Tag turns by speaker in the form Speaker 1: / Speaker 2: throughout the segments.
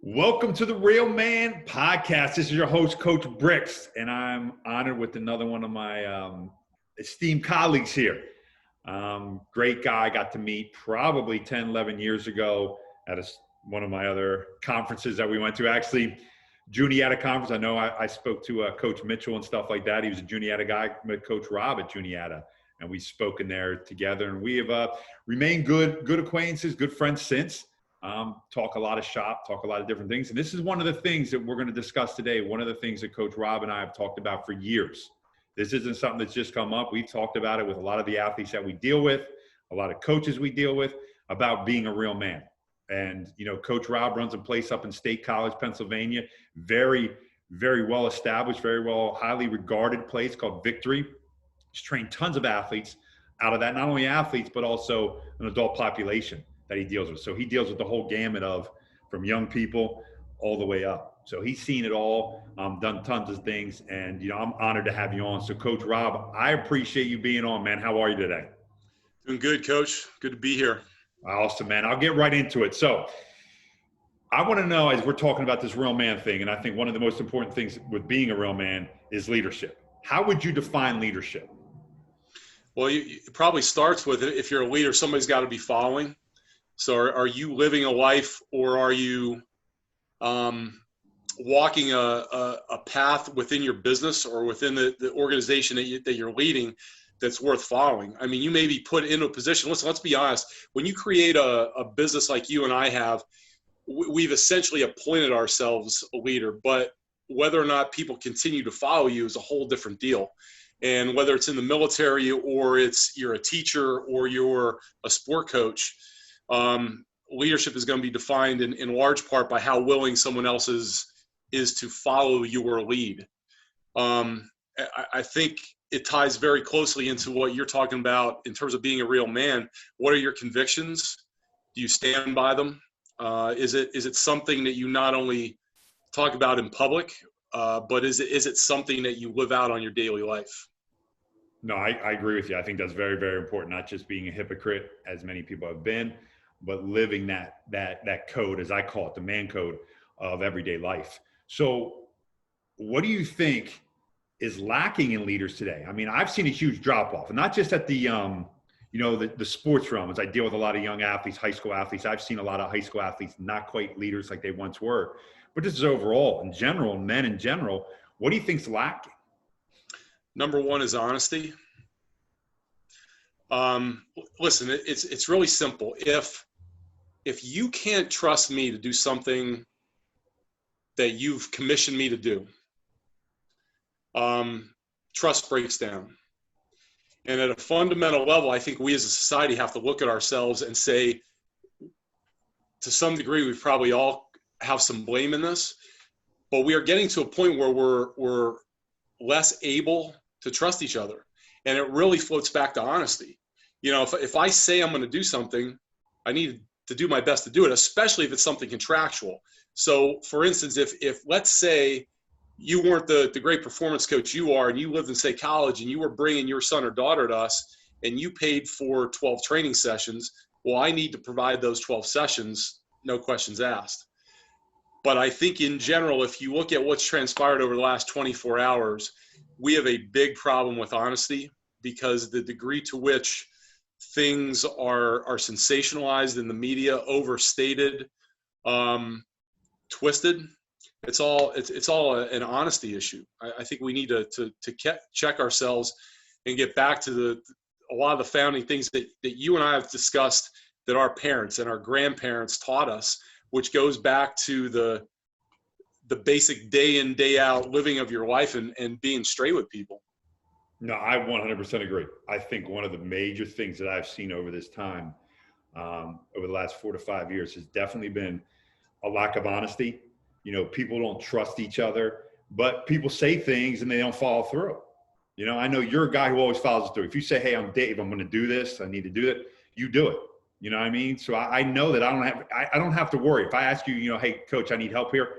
Speaker 1: Welcome to the Real Man Podcast. This is your host, Coach Bricks, and I'm honored with another one of my esteemed colleagues here. Great guy I got to meet probably 10, 11 years ago at one of my other conferences that we went to. Actually, Juniata conference. I know I spoke to Coach Mitchell and stuff like that. He was a Juniata guy. I met Coach Rob at Juniata, and we spoke in there together. And we have remained good acquaintances, good friends since. Talk a lot of shop, talk a lot of different things. And this is one of the things that we're going to discuss today. One of the things that Coach Rob and I have talked about for years. This isn't something that's just come up. We've talked about it with a lot of the athletes that we deal with, a lot of coaches we deal with, about being a real man. And, you know, Coach Rob runs a place up in State College, Pennsylvania. Very, very well established, very well, highly regarded place called Victory. He's trained tons of athletes out of that, not only athletes, but also an adult population that he deals with. So he deals with the whole gamut of from young people all the way up. So he's seen it all, done tons of things. And, you know, I'm honored to have you on. So Coach Rob, I appreciate you being on, man. How are you today?
Speaker 2: Doing good, Coach. Good to be here.
Speaker 1: Awesome, man. I'll get right into it. So I want to know, as we're talking about this real man thing, and I think one of the most important things with being a real man is leadership. How would you define leadership?
Speaker 2: Well, it probably starts with, if you're a leader, somebody's got to be following. So are you living a life, or are you walking a path within your business or within the organization that you're leading that's worth following? I mean, you may be put into a position. Listen, let's be honest. When you create a business like you and I have, we've essentially appointed ourselves a leader, but whether or not people continue to follow you is a whole different deal. And whether it's in the military, or you're a teacher, or you're a sport coach, leadership is going to be defined in large part by how willing someone else is to follow your lead. I think it ties very closely into what you're talking about in terms of being a real man. What are your convictions? Do you stand by them? Is it something that you not only talk about in public, but is it something that you live out on your daily life?
Speaker 1: No, I agree with you. I think that's very, very important. Not just being a hypocrite, as many people have been, but living that code, as I call it, the man code of everyday life. So what do you think is lacking in leaders today? I mean, I've seen a huge drop off, and not just at the sports realm. As I deal with a lot of young athletes, high school athletes, I've seen a lot of high school athletes not quite leaders like they once were. But this is overall, in general, men in general. What do you think's lacking?
Speaker 2: Number one is honesty. Listen, it's really simple. If you can't trust me to do something that you've commissioned me to do, trust breaks down. And at a fundamental level, I think we as a society have to look at ourselves and say, to some degree, we probably all have some blame in this, but we are getting to a point where we're less able to trust each other. And it really floats back to honesty. You know, if I say I'm going to do something, I need to do my best to do it, especially if it's something contractual. So for instance, if let's say you weren't the great performance coach you are, and you lived in, say, college, and you were bringing your son or daughter to us, and you paid for 12 training sessions, well, I need to provide those 12 sessions, no questions asked. But I think in general, if you look at what's transpired over the last 24 hours, we have a big problem with honesty, because the degree to which things are sensationalized in the media, overstated, twisted, it's all an honesty issue. I think we need to check ourselves and get back to a lot of the founding things that you and I have discussed, that our parents and our grandparents taught us, which goes back to the basic day in, day out living of your life and being straight with people.
Speaker 1: No, I 100% agree. I think one of the major things that I've seen over this time, over the last 4 to 5 years, has definitely been a lack of honesty. You know, people don't trust each other, but people say things and they don't follow through. You know, I know you're a guy who always follows through. If you say, hey, I'm Dave, I'm going to do this, I need to do it, you do it. You know what I mean? So I know that I don't have to worry. If I ask you, you know, hey, coach, I need help here,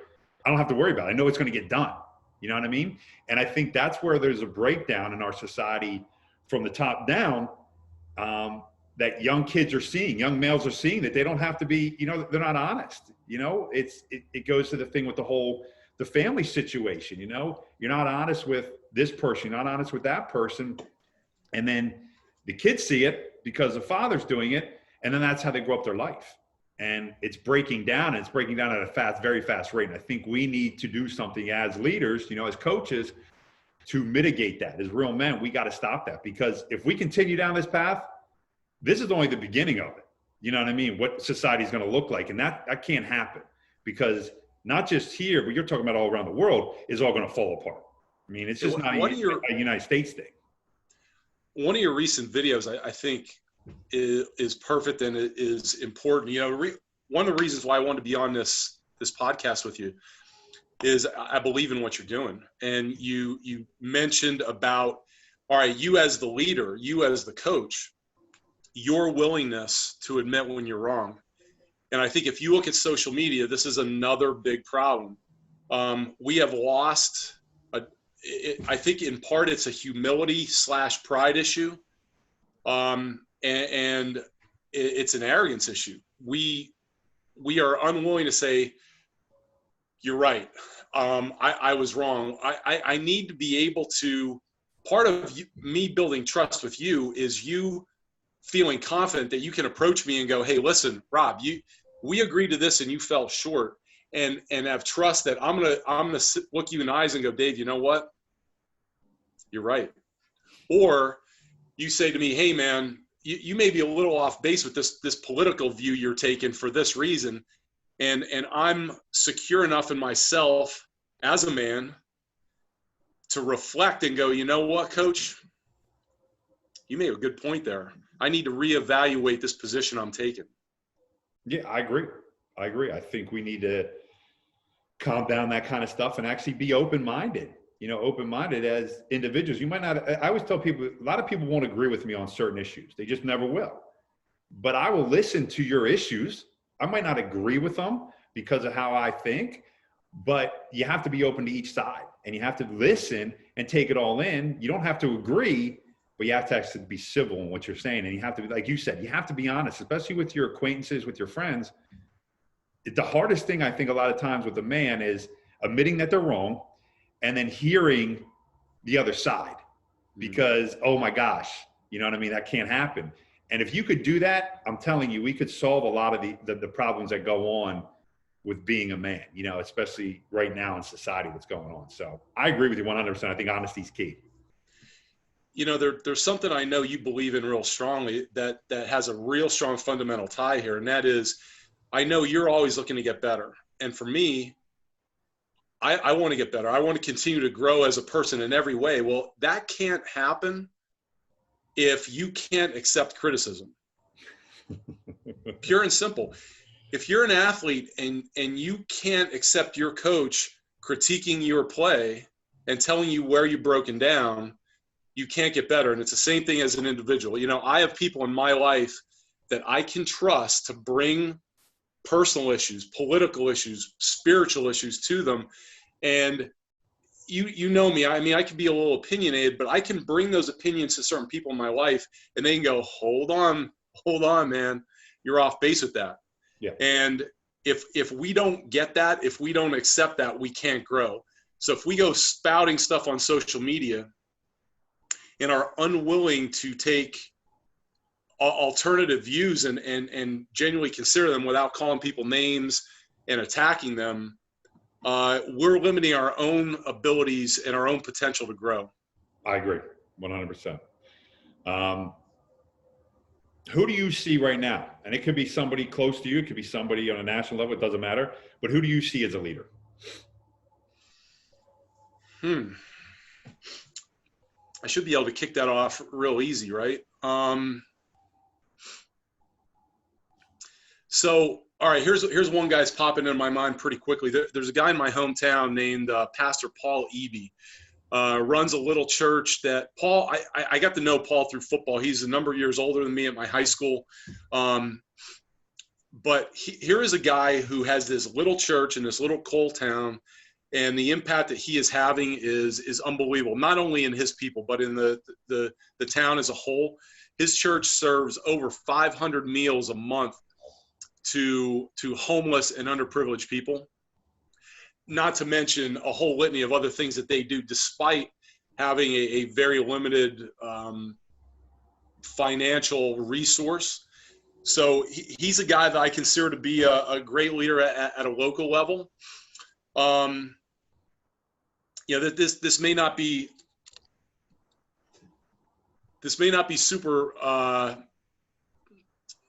Speaker 1: I don't have to worry about it. I know it's going to get done. You know what I mean? And I think that's where there's a breakdown in our society from the top down. that young kids are seeing, young males are seeing, that they don't have to be, they're not honest. It goes to the thing with the family situation. You're not honest with this person, you're not honest with that person. And then the kids see it because the father's doing it. And then that's how they grow up their life. And it's breaking down, and it's breaking down at a very fast rate. And I think we need to do something as leaders, as coaches, to mitigate that. As real men, we got to stop that, because if we continue down this path, this is only the beginning of it. You know what I mean? What society is going to look like. And that can't happen, because not just here, but you're talking about all around the world, is all going to fall apart. I mean, it's just not a United States thing.
Speaker 2: One of your recent videos, I think, is perfect, and it is important. One of the reasons why I wanted to be on this podcast with you is I believe in what you're doing. And you mentioned about, all right, you as the leader, you as the coach, your willingness to admit when you're wrong. And I think if you look at social media, this is another big problem. We have lost, I think in part it's a humility/pride issue. And it's an arrogance issue. We are unwilling to say, you're right. I was wrong. I need to be able to, part of me building trust with you is you feeling confident that you can approach me and go, hey, listen, Rob, we agreed to this and you fell short, and have trust that I'm gonna look you in the eyes and go, Dave, you know what? You're right. Or you say to me, hey man, you may be a little off base with this political view you're taking for this reason. And I'm secure enough in myself as a man to reflect and go, you know what, coach? You made a good point there. I need to reevaluate this position I'm taking.
Speaker 1: Yeah, I agree. I think we need to calm down that kind of stuff and actually be open-minded. Open-minded as individuals. You might not, I always tell people, a lot of people won't agree with me on certain issues. They just never will. But I will listen to your issues. I might not agree with them because of how I think, but you have to be open to each side, and you have to listen and take it all in. You don't have to agree, but you have to actually be civil in what you're saying. And you have to be, like you said, you have to be honest, especially with your acquaintances, with your friends. The hardest thing I think a lot of times with a man is admitting that they're wrong, and then hearing the other side, because, oh my gosh, you know what I mean? That can't happen. And if you could do that, I'm telling you, we could solve a lot of the problems that go on with being a man, especially right now in society, what's going on. So I agree with you 100%. I think honesty is key.
Speaker 2: There's something I know you believe in real strongly that has a real strong fundamental tie here. And that is, I know you're always looking to get better. And for me, I want to get better. I want to continue to grow as a person in every way. Well, that can't happen if you can't accept criticism. Pure and simple. If you're an athlete and you can't accept your coach critiquing your play and telling you where you've broken down, you can't get better. And it's the same thing as an individual. I have people in my life that I can trust to bring personal issues, political issues, spiritual issues to them. And you know me, I mean, I can be a little opinionated, but I can bring those opinions to certain people in my life, and they can go, hold on, man, you're off base with that.
Speaker 1: Yeah.
Speaker 2: And if we don't get that, if we don't accept that, we can't grow. So if we go spouting stuff on social media and are unwilling to take alternative views and genuinely consider them without calling people names and attacking them, we're limiting our own abilities and our own potential to grow.
Speaker 1: I agree 100%. Who do you see right now? And it could be somebody close to you. It could be somebody on a national level. It doesn't matter. But who do you see as a leader?
Speaker 2: I should be able to kick that off real easy, right? So, all right, here's one guy's popping in my mind pretty quickly. There's a guy in my hometown named Pastor Paul Eby. Runs a little church that Paul, I got to know Paul through football. He's a number of years older than me at my high school. But here is a guy who has this little church in this little coal town, and the impact that he is having is unbelievable, not only in his people, but in the town as a whole. His church serves over 500 meals a month to homeless and underprivileged people, not to mention a whole litany of other things that they do despite having a very limited financial resource. So he's a guy that I consider to be a great leader at a local level. This may not be super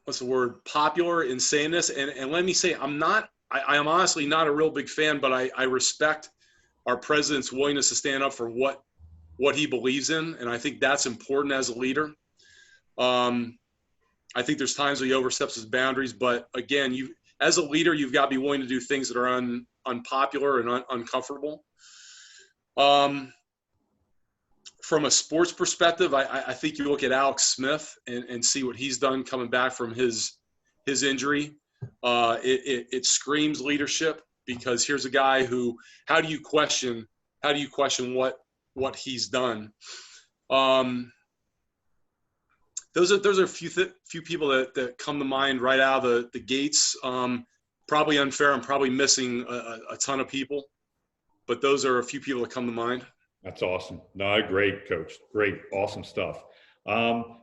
Speaker 2: what's the word, popular in saying this, and let me say I am honestly not a real big fan, but I respect our president's willingness to stand up for what he believes in, and I think that's important as a leader. I think there's times where he oversteps his boundaries, but again, as a leader, you've got to be willing to do things that are unpopular and uncomfortable. From a sports perspective, I think you look at Alex Smith and see what he's done coming back from his injury. It screams leadership, because here's a guy who, how do you question what he's done? Those are a few people that come to mind right out of the gates. Probably unfair. I'm probably missing a ton of people, but those are a few people that come to mind.
Speaker 1: That's awesome. No, great, Coach. Great, awesome stuff.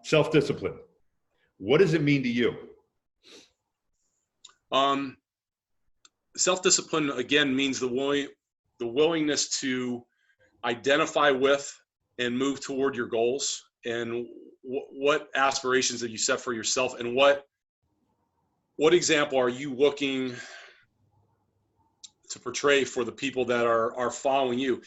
Speaker 1: Self-discipline. What does it mean to you?
Speaker 2: Self-discipline, again, means the willingness to identify with and move toward your goals and what aspirations that you set for yourself, and what example are you looking to portray for the people that are following you.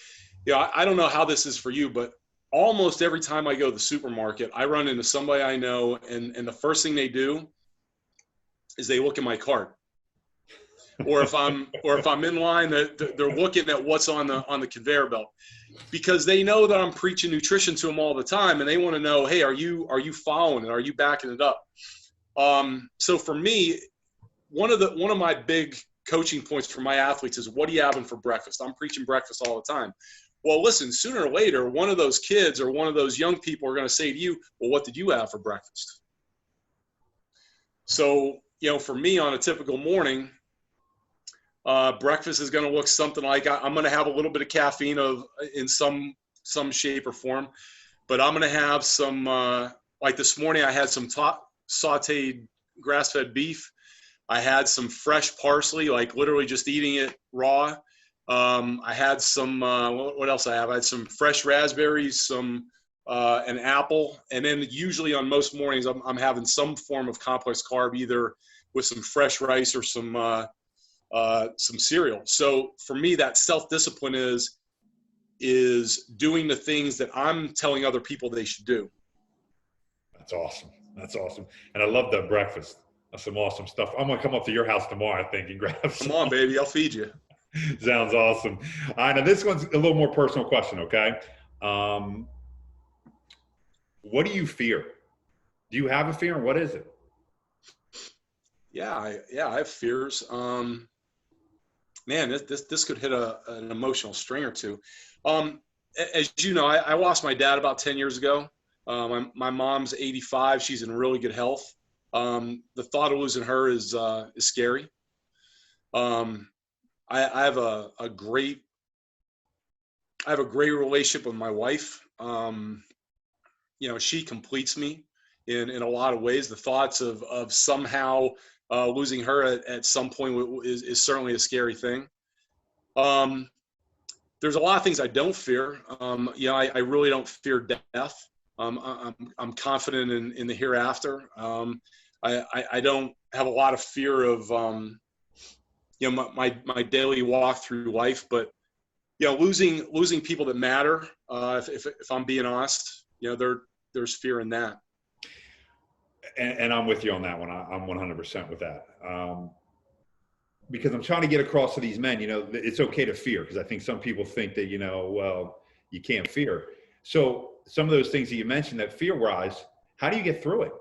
Speaker 2: I don't know how this is for you, but almost every time I go to the supermarket, I run into somebody I know, and the first thing they do is they look at my cart. Or if I'm in line, they're looking at what's on the conveyor belt, because they know that I'm preaching nutrition to them all the time, and they want to know, hey, are you following it? Are you backing it up? So for me, one of my big coaching points for my athletes is, what are you having for breakfast? I'm preaching breakfast all the time. Well, listen, sooner or later, one of those kids or one of those young people are going to say to you, well, what did you have for breakfast? So, for me on a typical morning, breakfast is going to look something like, I'm going to have a little bit of caffeine in some shape or form, but I'm going to have some, like this morning, I had some sauteed grass-fed beef. I had some fresh parsley, like literally just eating it raw. I had some, what else I have? I had some fresh raspberries, an apple. And then usually on most mornings, I'm having some form of complex carb, either with some fresh rice or some cereal. So for me, that self-discipline is doing the things that I'm telling other people they should do.
Speaker 1: That's awesome. That's awesome. And I love that breakfast. That's some awesome stuff. I'm going to come up to your house tomorrow, I think, and grab some.
Speaker 2: Come on, baby. I'll feed you.
Speaker 1: Sounds awesome. All right, now this one's a little more personal question, okay? What do you fear? Do you have a fear, and what is it?
Speaker 2: Yeah, I have fears. Man, this could hit an emotional string or two. As you know, I lost my dad about 10 years ago. My mom's 85. She's in really good health. The thought of losing her is scary. I have a great relationship with my wife. She completes me in a lot of ways. The thoughts of somehow losing her at some point is certainly a scary thing. There's a lot of things I don't fear. I really don't fear death. I'm confident in the hereafter. I don't have a lot of fear of my daily walk through life, but losing people that matter. If I'm being honest, there's fear in that.
Speaker 1: And I'm with you on that one. I'm 100% with that. Because I'm trying to get across to these men, it's okay to fear, because I think some people think that, well, you can't fear. So some of those things that you mentioned that fear-wise, how do you get through it?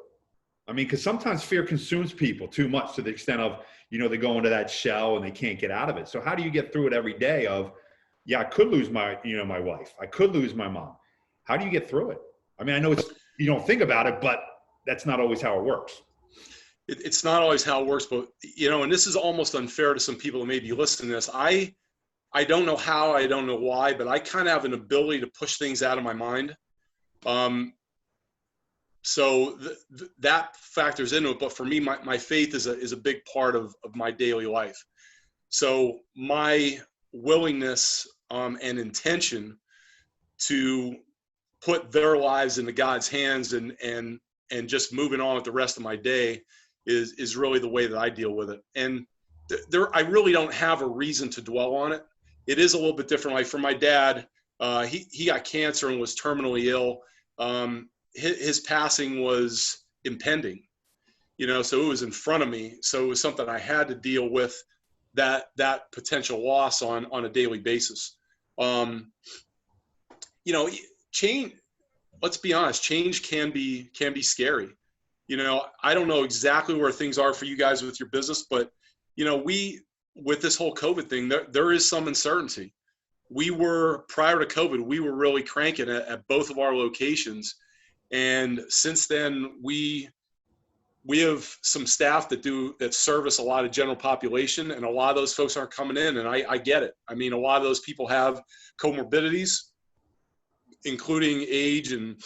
Speaker 1: I mean, because sometimes fear consumes people too much to the extent of, they go into that shell and they can't get out of it. So how do you get through it every day of, I could lose my wife. I could lose my mom. How do you get through it? I mean, I know you don't think about it, but that's not always how it works.
Speaker 2: It's not always how it works, but, you know, and this is almost unfair to some people who may be listening to this. I don't know how, I don't know why, but I kind of have an ability to push things out of my mind. So that factors into it. But for me, my faith is a big part of my daily life. So my willingness and intention to put their lives into God's hands and just moving on with the rest of my day is really the way that I deal with it. And I really don't have a reason to dwell on it. It is a little bit different. Like for my dad, he got cancer and was terminally ill. His passing was impending, you know, so it was in front of me. So it was something I had to deal with, that potential loss on a daily basis. You know, change, let's be honest, change can be scary. You know, I don't know exactly where things are for you guys with your business, but, you know, with this whole COVID thing, there is some uncertainty. Prior to COVID, we were really cranking at both of our locations. And since then, we have some staff that service a lot of general population, and a lot of those folks aren't coming in, and I get it. I mean, a lot of those people have comorbidities, including age and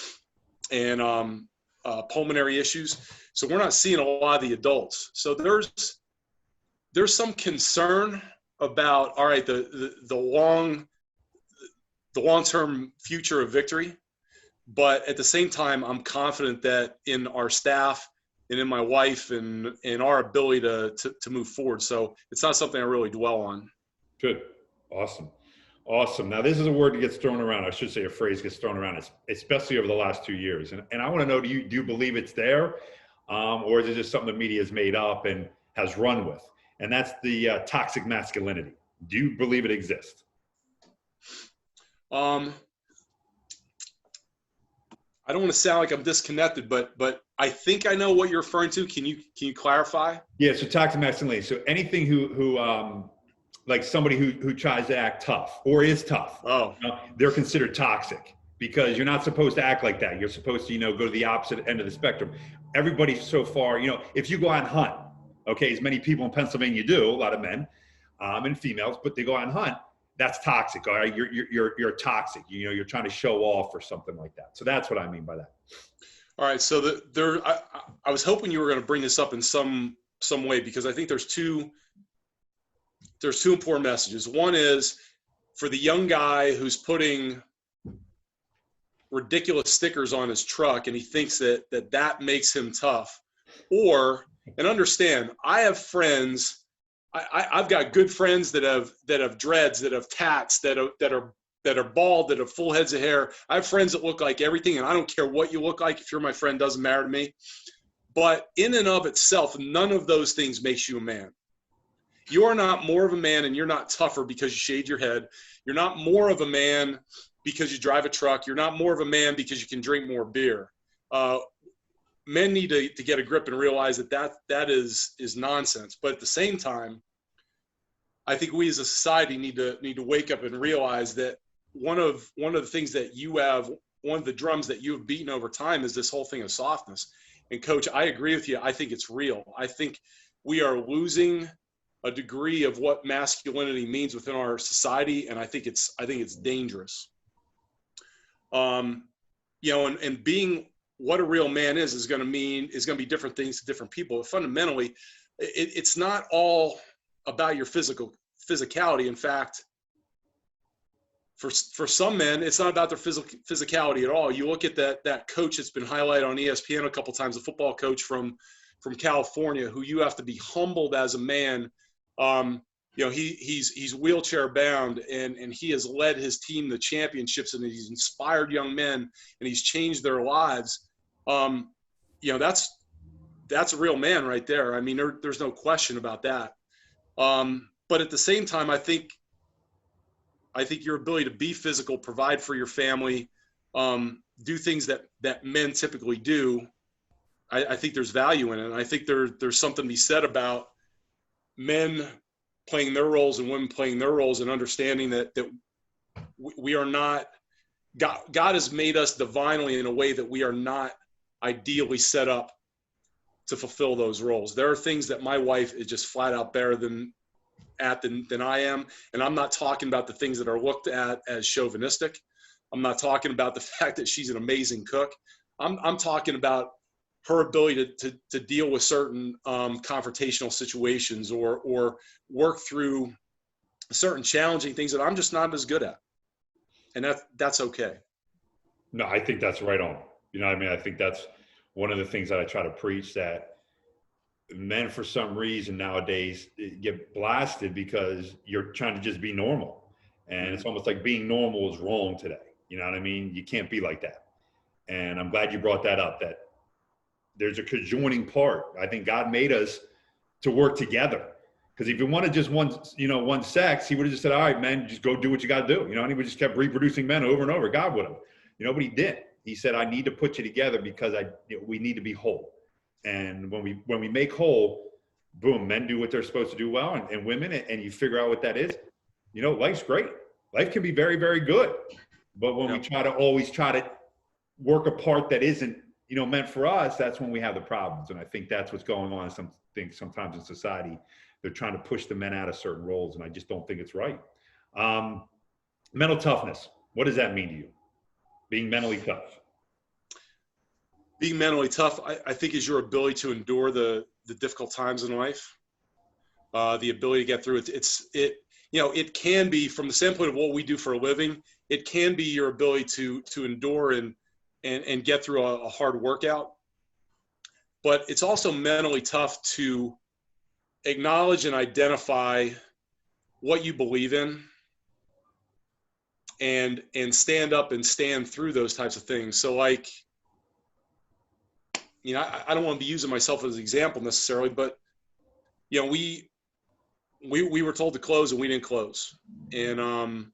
Speaker 2: pulmonary issues. So we're not seeing a lot of the adults. So there's some concern about, all right, the long-term future of Victory. But at the same time, I'm confident that in our staff and in my wife and in our ability to move forward. So it's not something I really dwell on.
Speaker 1: Good. Awesome. Now, this is a word that gets thrown around. I should say a phrase gets thrown around, especially over the last 2 years. And I want to know, do you believe it's there? Or is it just something the media has made up and has run with? And that's the toxic masculinity. Do you believe it exists?
Speaker 2: I don't want to sound like I'm disconnected, but I think I know what you're referring to. Can you clarify?
Speaker 1: Yeah, so toxic masculinity. So anything who like somebody who tries to act tough or is tough, they're considered toxic, because you're not supposed to act like that. You're supposed to, go to the opposite end of the spectrum. Everybody so far, if you go out and hunt, okay, as many people in Pennsylvania do, a lot of men and females, but they go out and hunt. That's toxic. All right, you're toxic. You're trying to show off or something like that. So that's what I mean by that.
Speaker 2: All right. So I was hoping you were going to bring this up in some way, because I think there's two important messages. One is for the young guy who's putting ridiculous stickers on his truck and he thinks that makes him tough. And understand, I have friends. I've got good friends that have dreads, that have tats, that are bald, that have full heads of hair. I have friends that look like everything, and I don't care what you look like. If you're my friend, doesn't matter to me. But in and of itself, none of those things makes you a man. You are not more of a man, and you're not tougher because you shaved your head. You're not more of a man because you drive a truck. You're not more of a man because you can drink more beer. Men need to get a grip and realize that is nonsense. But at the same time, I think we as a society need to wake up and realize that one of the things that you have, one of the drums that you have beaten over time, is this whole thing of softness. And Coach, I agree with you. I think it's real. I think we are losing a degree of what masculinity means within our society, and I think it's dangerous. And being what a real man is going to be different things to different people. But fundamentally, it's not all about your physicality. In fact, for some men, it's not about their physicality at all. You look at that coach that's been highlighted on ESPN a couple times, a football coach from California, who you have to be humbled as a man. He's wheelchair bound, and he has led his team to championships, and he's inspired young men, and he's changed their lives. That's a real man right there. I mean, there's no question about that. But at the same time, I think your ability to be physical, provide for your family, do things that men typically do, I think there's value in it. And I think there's something to be said about men playing their roles and women playing their roles, and understanding that we are not, God has made us divinely in a way that we are not ideally set up to fulfill those roles. There are things that my wife is just flat out better than I am. And I'm not talking about the things that are looked at as chauvinistic. I'm not talking about the fact that she's an amazing cook. I'm talking about her ability to deal with certain confrontational situations or work through certain challenging things that I'm just not as good at. And that's okay.
Speaker 1: No, I think that's right on. You know what I mean? I think that's one of the things that I try to preach, that men for some reason nowadays get blasted because you're trying to just be normal. And it's almost like being normal is wrong today. You know what I mean? You can't be like that. And I'm glad you brought that up, that there's a conjoining part. I think God made us to work together. Because if you wanted just one sex, he would have just said, all right, men, just go do what you got to do. You know, and he would just kept reproducing men over and over. God would have, but he didn't. He said, I need to put you together because we need to be whole. And when we make whole, boom, men do what they're supposed to do well, and women, and you figure out what that is. Life's great. Life can be very, very good. But when we always try to work a part that isn't, meant for us, that's when we have the problems. And I think that's what's going on sometimes in society. They're trying to push the men out of certain roles, and I just don't think it's right. Mental toughness. What does that mean to you? Being mentally tough.
Speaker 2: Being mentally tough, I think, is your ability to endure the difficult times in life. The ability to get through it. It can be, from the standpoint of what we do for a living, it can be your ability to endure and get through a hard workout. But it's also mentally tough to acknowledge and identify what you believe in and stand up and stand through those types of things. So like, I don't want to be using myself as an example necessarily, but we were told to close and we didn't close. And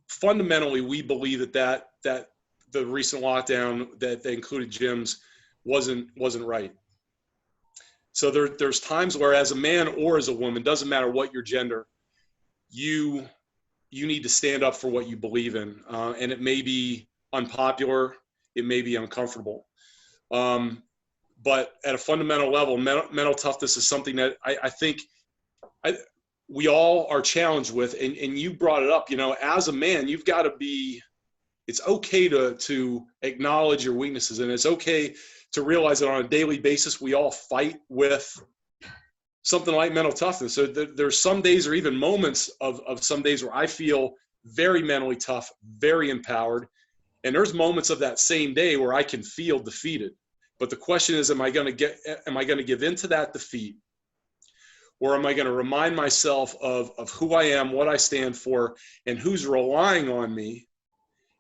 Speaker 2: fundamentally we believe that the recent lockdown that they included gyms wasn't right. So there's times where, as a man or as a woman, doesn't matter what your gender, you need to stand up for what you believe in. And it may be unpopular, it may be uncomfortable. But at a fundamental level, mental toughness is something that I think we all are challenged with. And you brought it up, as a man, you've got to be, it's okay to acknowledge your weaknesses, and it's okay to realize that on a daily basis, we all fight with something like mental toughness. So there's some days, or even moments of some days, where I feel very mentally tough, very empowered. And there's moments of that same day where I can feel defeated. But the question is, am I going to give into that defeat? Or am I going to remind myself of who I am, what I stand for, and who's relying on me?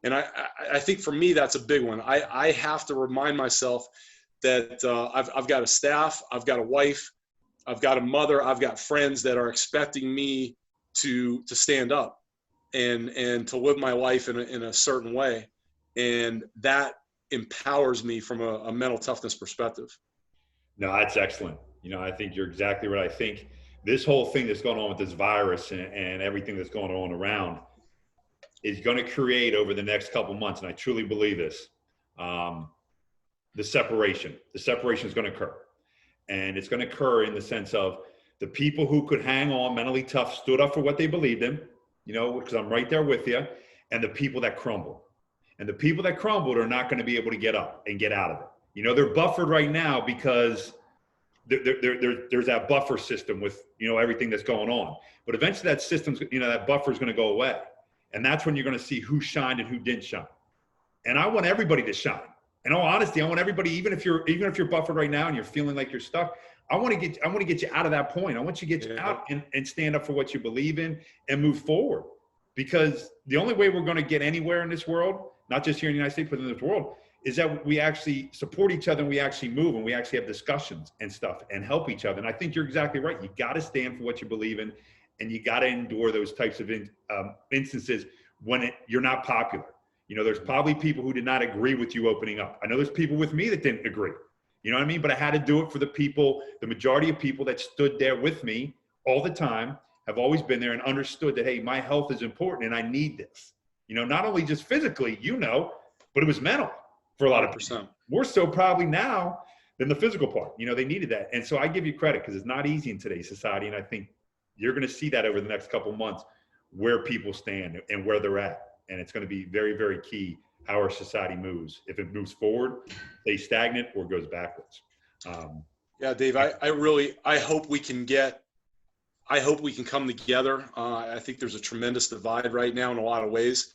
Speaker 2: And I think for me, that's a big one. I have to remind myself that I've got a staff, I've got a wife, I've got a mother, I've got friends that are expecting me to stand up and to live my life in a certain way. And that empowers me from a mental toughness perspective.
Speaker 1: No, that's excellent. I think you're exactly right. I think this whole thing that's going on with this virus and everything that's going on around is going to create, over the next couple months, and I truly believe this, the separation. The separation is going to occur. And it's going to occur in the sense of the people who could hang on, mentally tough, stood up for what they believed in, because I'm right there with you, and the people that crumbled. And the people that crumbled are not going to be able to get up and get out of it. They're buffered right now because there's that buffer system with, everything that's going on. But eventually that system's, that buffer is going to go away. And that's when you're going to see who shined and who didn't shine. And I want everybody to shine. In all honesty, I want everybody, even if you're buffered right now and you're feeling like you're stuck, I want to get you out of that point. I want you to get you out and stand up for what you believe in and move forward. Because the only way we're going to get anywhere in this world, not just here in the United States, but in this world, is that we actually support each other and we actually move and we actually have discussions and stuff and help each other. And I think you're exactly right. You got to stand for what you believe in, and you got to endure those types of instances when you're not popular. There's probably people who did not agree with you opening up. I know there's people with me that didn't agree. You know what I mean? But I had to do it for the people, the majority of people that stood there with me all the time, have always been there and understood that, hey, my health is important and I need this. Not only just physically, but it was mental. for a lot of people.
Speaker 2: 100%.
Speaker 1: More so probably now than the physical part. You know, they needed that. And so I give you credit because it's not easy in today's society. And I think you're going to see that over the next couple of months, where people stand and where they're at. And it's going to be very, very key how our society moves. If it moves forward, stays stagnant, or goes backwards.
Speaker 2: Yeah, Dave, I hope we can come together. I think there's a tremendous divide right now in a lot of ways,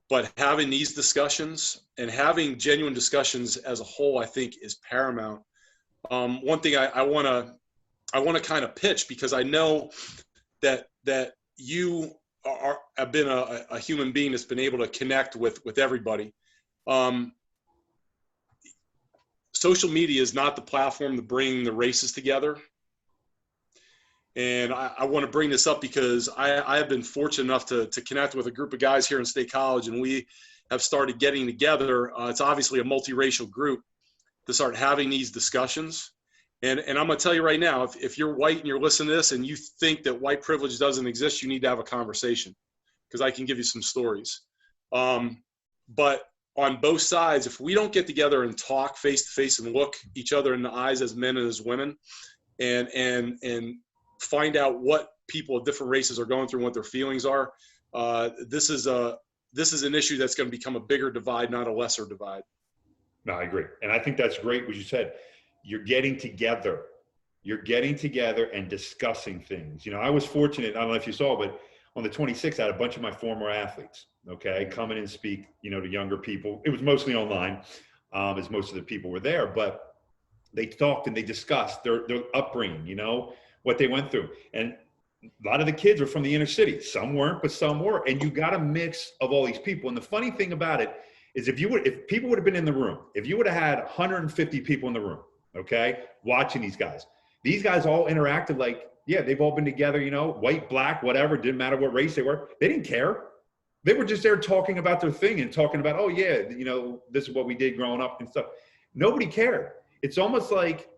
Speaker 2: but having these discussions and having genuine discussions as a whole, I think, is paramount. One thing I want to kind of pitch, because I know that you have been a human being that's been able to connect with everybody. Social media is not the platform to bring the races together. And I want to bring this up because I have been fortunate enough to connect with a group of guys here in State College, and we have started getting together. It's obviously a multiracial group, to start having these discussions. And I'm going to tell you right now, if you're white and you're listening to this and you think that white privilege doesn't exist, you need to have a conversation, because I can give you some stories. But on both sides, if we don't get together and talk face to face and look each other in the eyes as men and as women, and find out what people of different races are going through and what their feelings are, this is an issue that's going to become a bigger divide, not a lesser divide.
Speaker 1: No, I agree. And I think that's great what you said. You're getting together and discussing things. You know, I was fortunate, I don't know if you saw, but on the 26th, I had a bunch of my former athletes, okay, come in and speak, you know, to younger people. It was mostly online, as most of the people were there, but they talked and they discussed their upbringing, you know, what they went through. And a lot of the kids were from the inner city. Some weren't, but some were. And you got a mix of all these people. And the funny thing about it is, if people would have been in the room, if you would have had 150 people in the room, okay, watching these guys all interacted like, yeah, they've all been together, you know, white, black, whatever, didn't matter what race they were. They didn't care. They were just there talking about their thing and talking about, oh yeah, you know, this is what we did growing up and stuff. Nobody cared. It's almost like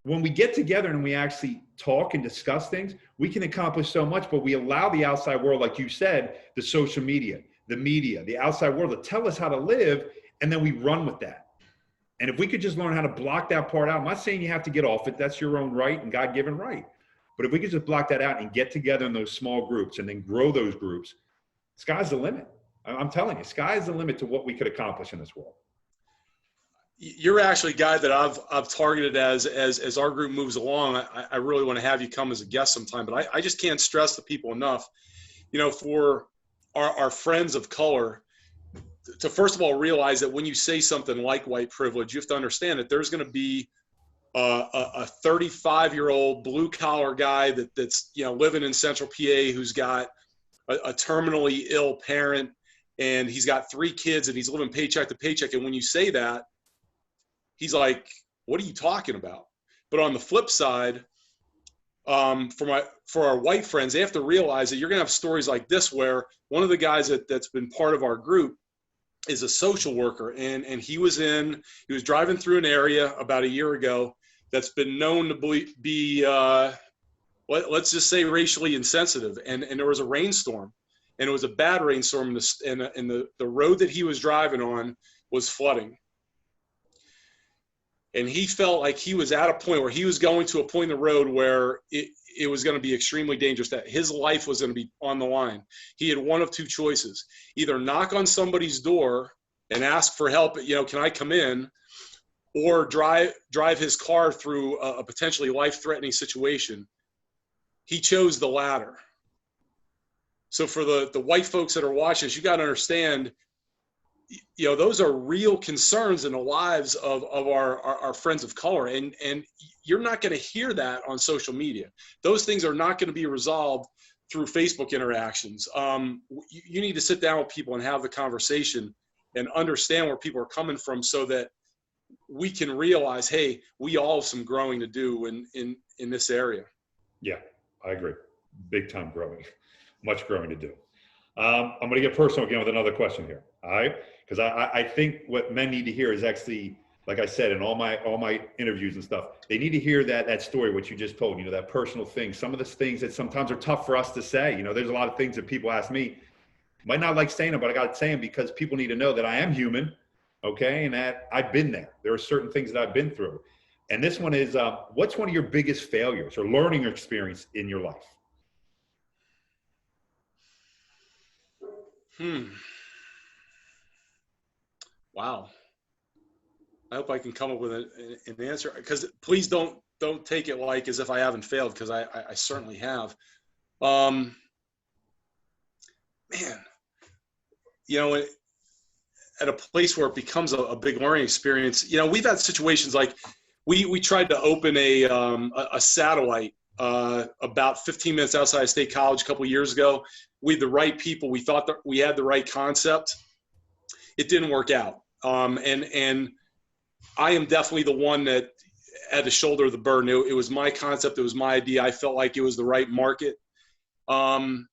Speaker 1: when we get together and we actually talk and discuss things, we can accomplish so much, but we allow the outside world, like you said, the social media, the media, the outside world, to tell us how to live, and then we run with that. And if we could just learn how to block that part out, I'm not saying you have to get off it. That's your own right and God-given right. But if we could just block that out and get together in those small groups and then grow those groups, sky's the limit. I'm telling you, sky's the limit to what we could accomplish in this world.
Speaker 2: You're actually a guy that I've targeted as our group moves along. I really want to have you come as a guest sometime, but I just can't stress the people enough, you know, for our friends of color, to first of all realize that when you say something like white privilege, you have to understand that there's going to be a 35-year-old blue collar guy that's, you know, living in Central PA, who's got a terminally ill parent, and he's got 3 kids, and he's living paycheck to paycheck. And when you say that, he's like, what are you talking about? But on the flip side, for our white friends, they have to realize that you're going to have stories like this, where one of the guys that's been part of our group is a social worker, and he was driving through an area about a year ago that's been known to be let's just say racially insensitive, and there was a rainstorm, and it was a bad rainstorm, and the road that he was driving on was flooding, and he felt like he was at a point where he was going to a point in the road where it was going to be extremely dangerous, that his life was going to be on the line. He had one of 2 choices: either knock on somebody's door and ask for help, you know, can I come in, or drive his car through a potentially life-threatening situation. He chose the latter. So for the white folks that are watching this, you got to understand, you know, those are real concerns in the lives of our friends of color. And you're not going to hear that on social media. Those things are not going to be resolved through Facebook interactions. You need to sit down with people and have the conversation and understand where people are coming from, so that we can realize, hey, we all have some growing to do in this area.
Speaker 1: Yeah, I agree. Big time growing, much growing to do. I'm going to get personal again with another question here. All right. Because I think what men need to hear is actually, like I said, in all my interviews and stuff, they need to hear that story, what you just told, you know, that personal thing, some of the things that sometimes are tough for us to say. You know, there's a lot of things that people ask me, might not like saying them, but I got to say them because people need to know that I am human. Okay. And that I've been there. There are certain things that I've been through. And this one is, what's one of your biggest failures or learning experience in your life?
Speaker 2: Wow. I hope I can come up with an answer, because please don't take it like as if I haven't failed, because I certainly have. Man, at a place where it becomes a big learning experience, we've had situations like we tried to open a satellite about 15 minutes outside of State College a couple of years ago. We had the right people. We thought that we had the right concept. It didn't work out. And I am definitely the one that had to shoulder the burden. It was my concept. It was my idea. I felt like it was the right market. In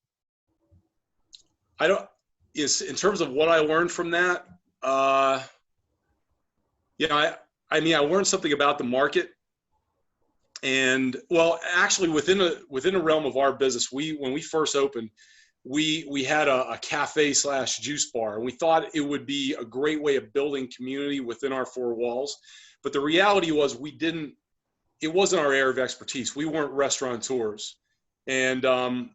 Speaker 2: terms of what I learned from that, I learned something about the market. And well, actually within a realm of our business, when we first opened, we had a cafe / juice bar, and we thought it would be a great way of building community within our four walls. But the reality was it wasn't our area of expertise. We weren't restaurateurs, and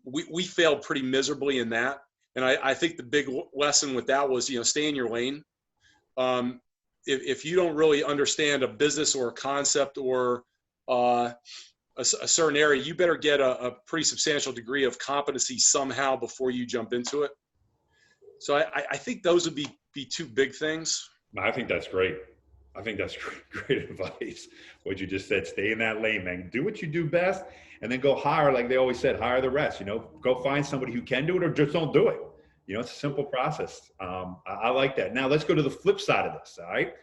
Speaker 2: we failed pretty miserably in that. And I think the big lesson with that was, stay in your lane. If you don't really understand a business or a concept or a certain area, you better get a pretty substantial degree of competency somehow before you jump into it. So I think those would be two big things.
Speaker 1: I think that's great. I think that's great advice. What you just said, stay in that lane, man. Do what you do best, and then go hire, like they always said, hire the rest. Go find somebody who can do it, or just don't do it. It's a simple process. I like that. Now let's go to the flip side of this. All right.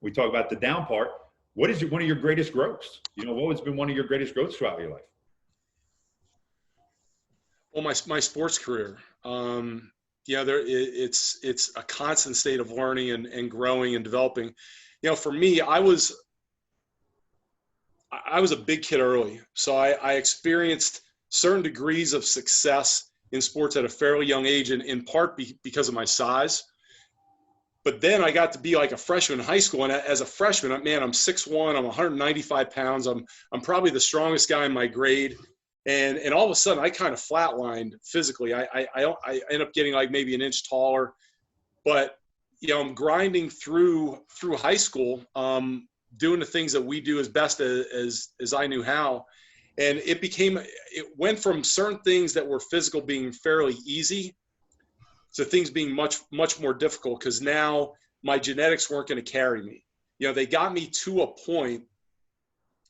Speaker 1: We talk about the down part. What is one of your greatest growths? What has been one of your greatest growths throughout your life?
Speaker 2: Well, my sports career. It's a constant state of learning and growing and developing. For me, I was a big kid early, so I experienced certain degrees of success in sports at a fairly young age, and in part because of my size. But then I got to be like a freshman in high school, and as a freshman, I'm 6'1", I'm 195 pounds, I'm probably the strongest guy in my grade, and all of a sudden I kind of flatlined physically. I end up getting like maybe an inch taller, but I'm grinding through high school, doing the things that we do as best as I knew how, and it went from certain things that were physical being fairly easy to things being much, much more difficult, because now my genetics weren't going to carry me. They got me to a point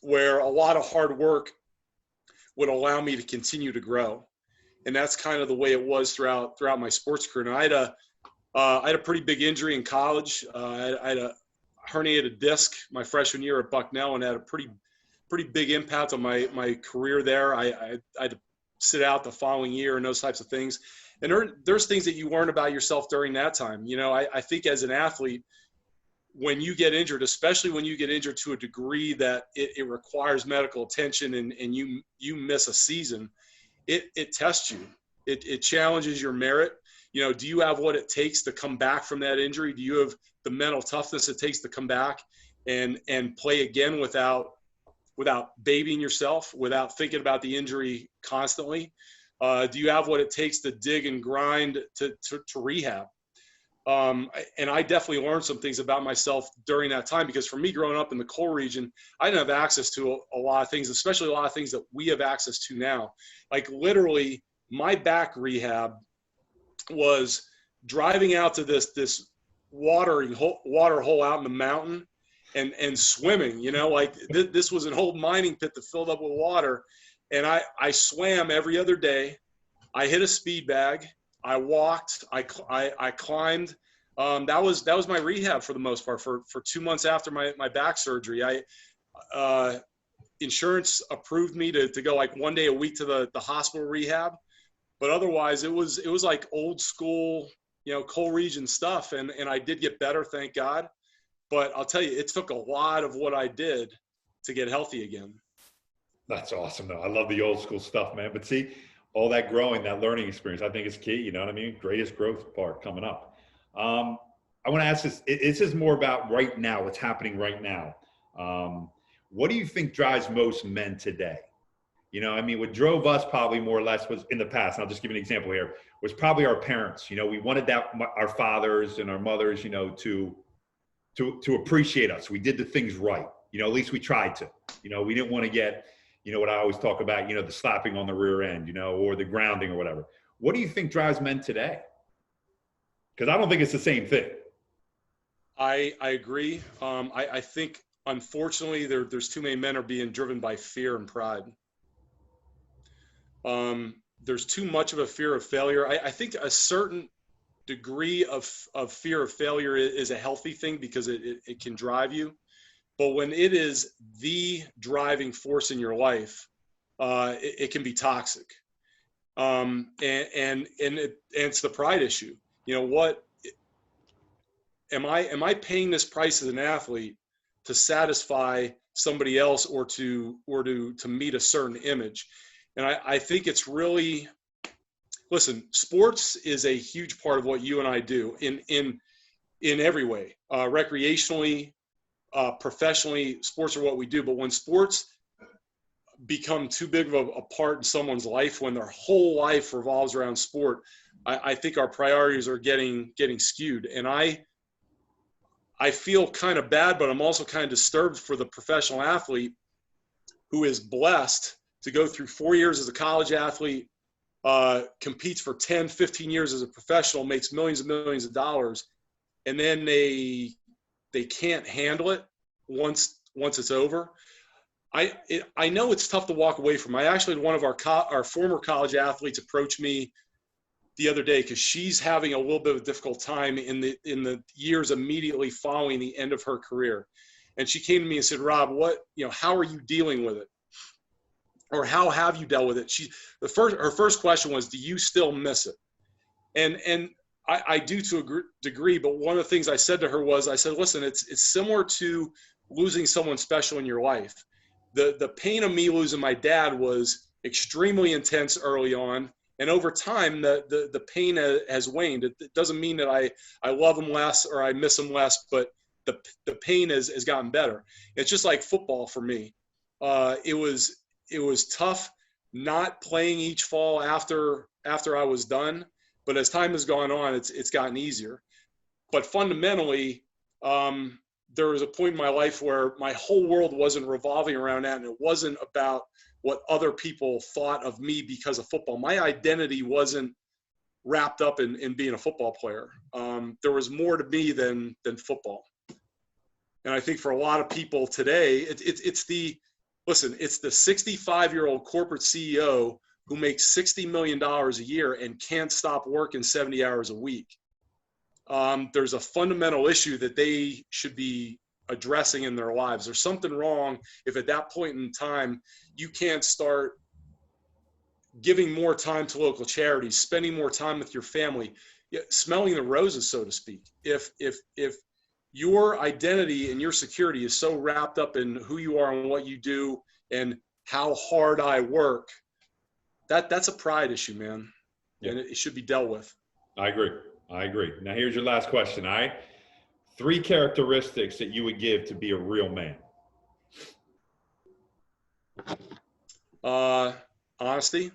Speaker 2: where a lot of hard work would allow me to continue to grow. And that's kind of the way it was throughout my sports career. And I had a pretty big injury in college. I had a herniated disc my freshman year at Bucknell, and had a pretty big impact on my career there. I had to sit out the following year and those types of things. And there's things that you learn about yourself during that time. I think as an athlete, when you get injured, especially when you get injured to a degree that it requires medical attention, and you miss a season, it tests you. It challenges your merit. Do you have what it takes to come back from that injury? Do you have the mental toughness it takes to come back and play again without babying yourself, without thinking about the injury constantly? Do you have what it takes to dig and grind to rehab? And I definitely learned some things about myself during that time, because for me, growing up in the coal region, I didn't have access to a lot of things, especially a lot of things that we have access to now. Like literally, my back rehab was driving out to this water hole out in the mountain and swimming. This was an old mining pit that filled up with water. And I swam every other day. I hit a speed bag. I walked. I climbed. That was my rehab for the most part for 2 months after my back surgery. Insurance approved me to go like 1 day a week to the hospital rehab, but otherwise it was like old school, coal region stuff. And I did get better, thank God. But I'll tell you, it took a lot of what I did to get healthy again.
Speaker 1: That's awesome, though. I love the old school stuff, man. But see, all that growing, that learning experience, I think is key. You know what I mean? Greatest growth part coming up. All I want to ask this. This is more about right now, what's happening right now. What do you think drives most men today? You know, I mean, what drove us probably more or less was in the past, and I'll just give you an example here, was probably our parents. You know, we wanted that, our fathers and our mothers, you know, to appreciate us. We did the things right. You know, at least we tried to. You know, we didn't want to get, you know, what I always talk about, you know, the slapping on the rear end, you know, or the grounding or whatever. What do you think drives men today? Because I don't think it's the same thing.
Speaker 2: I agree. I think, unfortunately, there's too many men are being driven by fear and pride. There's too much of a fear of failure. I think a certain degree of fear of failure is a healthy thing because it can drive you. But when it is the driving force in your life, it can be toxic. And it's the pride issue. You know, what am I paying this price as an athlete to satisfy somebody else or to meet a certain image? And I think it's really, listen, sports is a huge part of what you and I do in every way, recreationally, professionally. Sports are what we do. But when sports become too big of a part in someone's life, when their whole life revolves around sport, I think our priorities are getting skewed. And I feel kind of bad, but I'm also kind of disturbed for the professional athlete who is blessed to go through 4 years as a college athlete, competes for 10, 15 years as a professional, makes millions and millions of dollars, and then they can't handle it once it's over. I know it's tough to walk away from. I actually had one of our former college athletes approach me the other day because she's having a little bit of a difficult time in the years immediately following the end of her career. And she came to me and said, Rob, how are you dealing with it? Or how have you dealt with it? Her first question was, do you still miss it? And I do to a degree, but one of the things I said to her was, I said, listen, it's similar to losing someone special in your life. The pain of me losing my dad was extremely intense early on. And over time, the pain has waned. It doesn't mean that I love him less or I miss him less, but the pain has gotten better. It's just like football for me. It was tough not playing each fall after I was done, but as time has gone on, it's gotten easier. But fundamentally, there was a point in my life where my whole world wasn't revolving around that, and it wasn't about what other people thought of me because of football. My identity wasn't wrapped up in being a football player. There was more to me than football. And I think for a lot of people today, it's the 65-year-old corporate CEO who makes $60 million a year and can't stop working 70 hours a week. There's a fundamental issue that they should be addressing in their lives. There's something wrong if at that point in time you can't start giving more time to local charities, spending more time with your family, smelling the roses, so to speak. If your identity and your security is so wrapped up in who you are and what you do and how hard I work, that's a pride issue, man. Yeah. And it should be dealt with.
Speaker 1: I agree. Now here's your last question. 3 characteristics that you would give to be a real man.
Speaker 2: Honesty.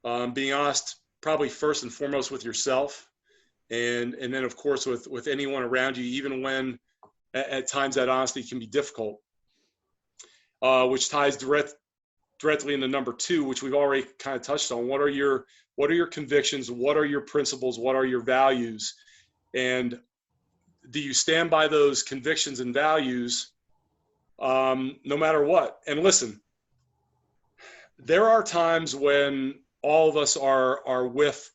Speaker 2: Being honest, probably first and foremost with yourself. And then, of course, with anyone around you, even when at times that honesty can be difficult, which ties directly into number 2, which we've already kind of touched on. What are your convictions? What are your principles? What are your values? And do you stand by those convictions and values no matter what? And listen, there are times when all of us are with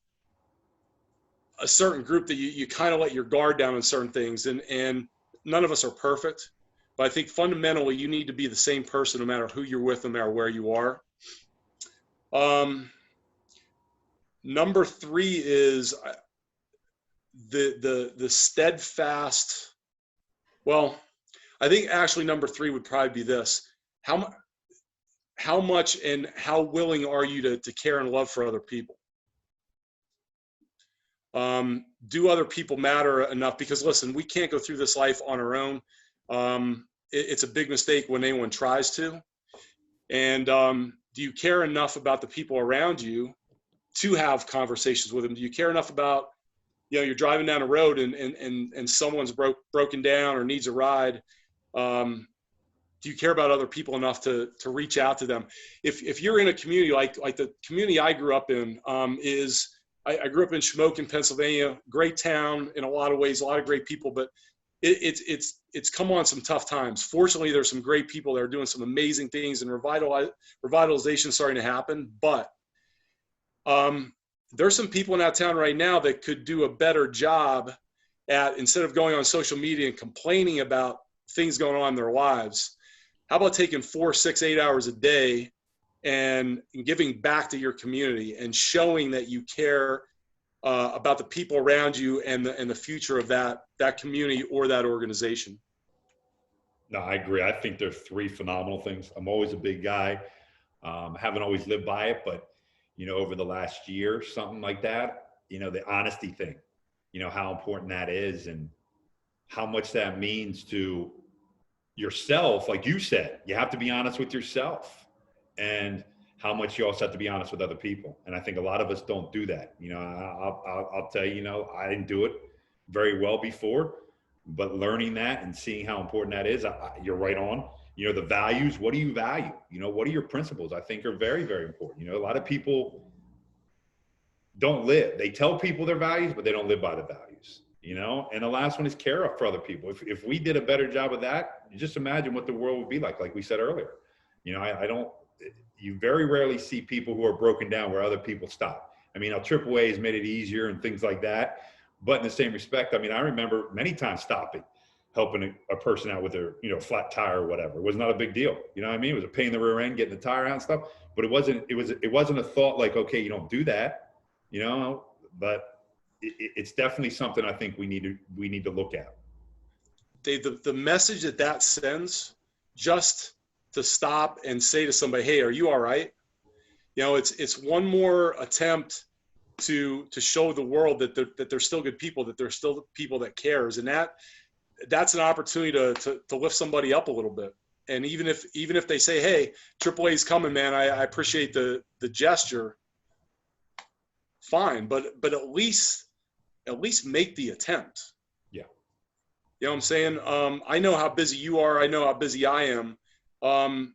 Speaker 2: a certain group that you kind of let your guard down on certain things, and none of us are perfect, but I think fundamentally you need to be the same person no matter who you're with, no matter where you are. Number 3 is the steadfast. Well, I think actually number 3 would probably be this: how much and how willing are you to care and love for other people? Do other people matter enough? Because listen, we can't go through this life on our own. It's a big mistake when anyone tries to. And do you care enough about the people around you to have conversations with them? Do you care enough about, you're driving down a road and someone's broken down or needs a ride? Do you care about other people enough to reach out to them? If you're in a community like the community I grew up in, I grew up in Shamokin, Pennsylvania, great town in a lot of ways, a lot of great people, but it's come on some tough times. Fortunately, there's some great people that are doing some amazing things, and revitalization starting to happen. But there's some people in that town right now that could do a better job at, instead of going on social media and complaining about things going on in their lives, how about taking 4, 6, 8 hours a day and giving back to your community and showing that you care about the people around you and the future of that community or that organization?
Speaker 1: No, I agree. I think there's 3 phenomenal things. I'm always a big guy. Haven't always lived by it, but over the last year, something like that, the honesty thing, how important that is and how much that means to yourself. Like you said, you have to be honest with yourself, and how much you also have to be honest with other people. And I think a lot of us don't do that. I'll tell you, I didn't do it very well before, but learning that and seeing how important that is, you're right on. The values, what do you value? What are your principles? I think are very, very important. A lot of people don't live. They tell people their values, but they don't live by the values, And the last one is care for other people. If we did a better job of that, just imagine what the world would be like we said earlier. You very rarely see people who are broken down where other people stop. Now AAA has made it easier and things like that. But in the same respect, I remember many times stopping, helping a person out with their, flat tire or whatever. It was not a big deal. It was a pain in the rear end, getting the tire out and stuff. But it wasn't a thought like, okay, you don't do that, but it's definitely something I think we need to look at.
Speaker 2: Dave, the message that sends, just to stop and say to somebody, hey, are you all right? It's one more attempt to show the world that they're still good people, that there's still people that cares. And that's an opportunity to lift somebody up a little bit. And even if they say, hey, AAA is coming, man, I appreciate the gesture. Fine. But at least make the attempt.
Speaker 1: Yeah.
Speaker 2: You know what I'm saying? I know how busy you are. I know how busy I am. I'm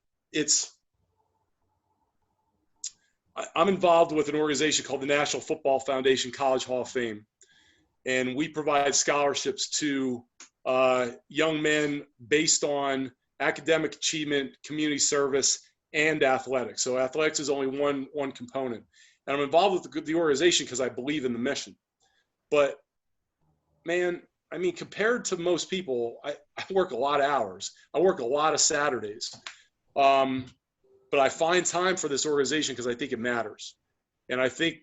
Speaker 2: involved with an organization called the National Football Foundation College Hall of Fame, and we provide scholarships to young men based on academic achievement, community service, and athletics. So athletics is only one component. And I'm involved with the organization because I believe in the mission. But, man, compared to most people, I work a lot of hours. I work a lot of Saturdays. But I find time for this organization because I think it matters. And I think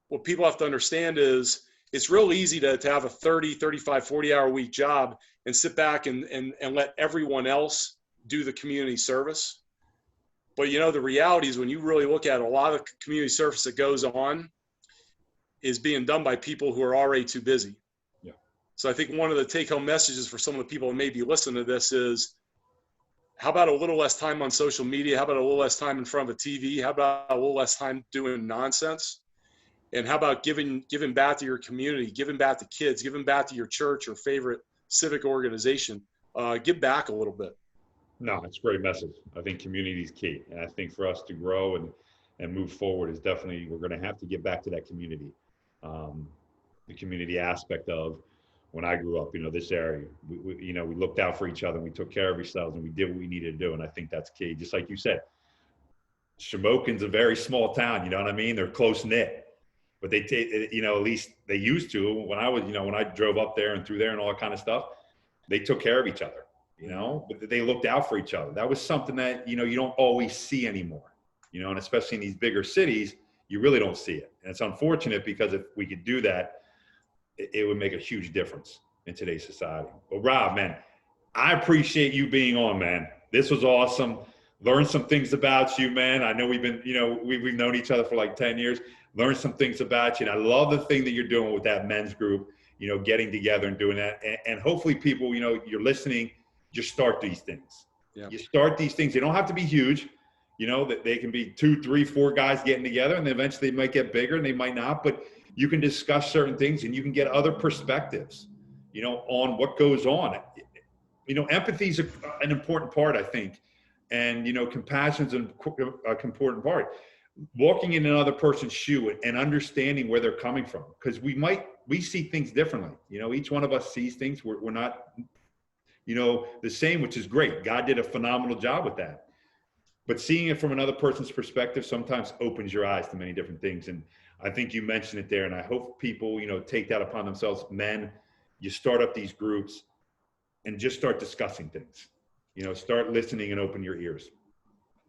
Speaker 2: what people have to understand is it's real easy to have a 30, 35, 40-hour week job and sit back and let everyone else do the community service. But, the reality is when you really look at it, a lot of community service that goes on is being done by people who are already too busy.
Speaker 1: Yeah.
Speaker 2: So I think one of the take-home messages for some of the people who may be listening to this is, how about a little less time on social media? How about a little less time in front of a TV? How about a little less time doing nonsense? And how about giving back to your community, giving back to kids, giving back to your church or favorite civic organization? Give back a little bit.
Speaker 1: No, it's a great message. I think community is key. And I think for us to grow and move forward is definitely, we're going to have to get back to that community. The community aspect of when I grew up, this area, we looked out for each other and we took care of ourselves and we did what we needed to do. And I think that's key. Just like you said, Shamokin's a very small town. You know what I mean? They're close knit, but they take, at least they used to. When I was, when I drove up there and through there and all that kind of stuff, they took care of each other, but they looked out for each other. That was something that, you don't always see anymore, and especially in these bigger cities, you really don't see it. And it's unfortunate because if we could do that, it would make a huge difference in today's society. But Rob, man, I appreciate you being on, man. This was awesome. Learn some things about you, man. I know we've been, we've known each other for like 10 years. Learn some things about you. And I love the thing that you're doing with that men's group, getting together and doing that. And hopefully people, you're listening, just start these things.
Speaker 2: Yeah.
Speaker 1: You start these things. They don't have to be huge, that they can be 2, 3, 4 guys getting together, and eventually they might get bigger and they might not, but you can discuss certain things and you can get other perspectives, on what goes on. Empathy is an important part, I think. And, compassion is an important part. Walking in another person's shoe and understanding where they're coming from. Because we see things differently. Each one of us sees things. We're not, the same, which is great. God did a phenomenal job with that. But seeing it from another person's perspective sometimes opens your eyes to many different things. And I think you mentioned it there. And I hope people, take that upon themselves. Men, you start up these groups and just start discussing things. Start listening and open your ears.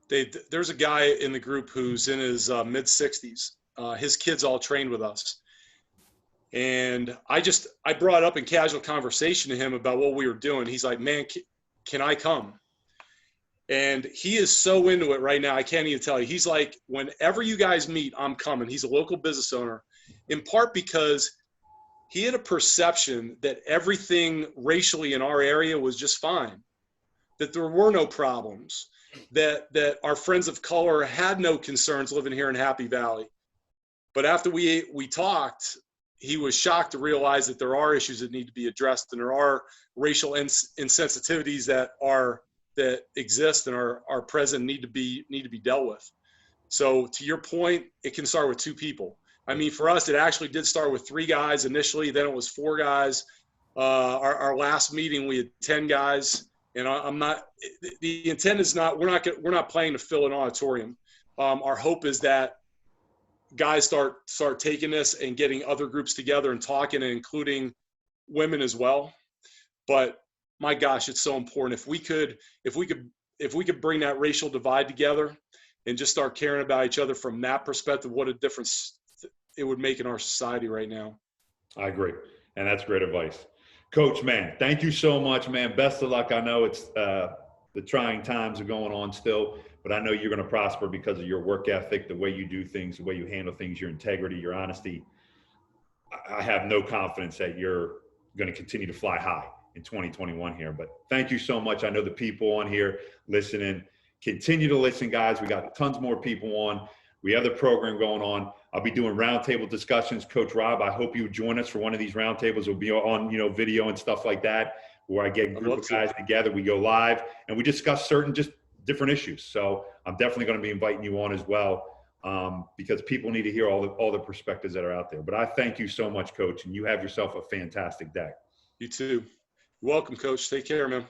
Speaker 2: There's a guy in the group who's in his mid-60s. His kids all trained with us. And I brought up in casual conversation to him about what we were doing. He's like, man, can I come? And he is so into it right now. I can't even tell you. He's like, whenever you guys meet, I'm coming. He's a local business owner, in part because he had a perception that everything racially in our area was just fine, that there were no problems, that our friends of color had no concerns living here in Happy Valley. But after we talked, he was shocked to realize that there are issues that need to be addressed, and there are racial insensitivities that exist and are present, need to be dealt with. So to your point, it can start with 2 people. I mean, for us, it actually did start with 3 guys initially. Then it was 4 guys. Our last meeting, we had 10 guys. And the intent is not, we're not planning to fill an auditorium. Our hope is that guys start taking this and getting other groups together and talking, and including women as well. But my gosh, it's so important. If we could bring that racial divide together and just start caring about each other from that perspective, what a difference it would make in our society right now.
Speaker 1: I agree. And that's great advice. Coach, man, thank you so much, man. Best of luck. I know it's the trying times are going on still, but I know you're going to prosper because of your work ethic, the way you do things, the way you handle things, your integrity, your honesty. I have no confidence that you're going to continue to fly high in 2021 here, but thank you so much. I know the people on here listening, continue to listen, guys. We got tons more people on. We have the program going on. I'll be doing roundtable discussions. Coach Rob, I hope you join us for one of these roundtables. It'll be on, video and stuff like that, where I get a group of guys together. We go live and we discuss certain just different issues. So I'm definitely going to be inviting you on as well, because people need to hear all the perspectives that are out there. But I thank you so much, Coach, and you have yourself a fantastic day.
Speaker 2: You too. You're welcome, Coach. Take care, man.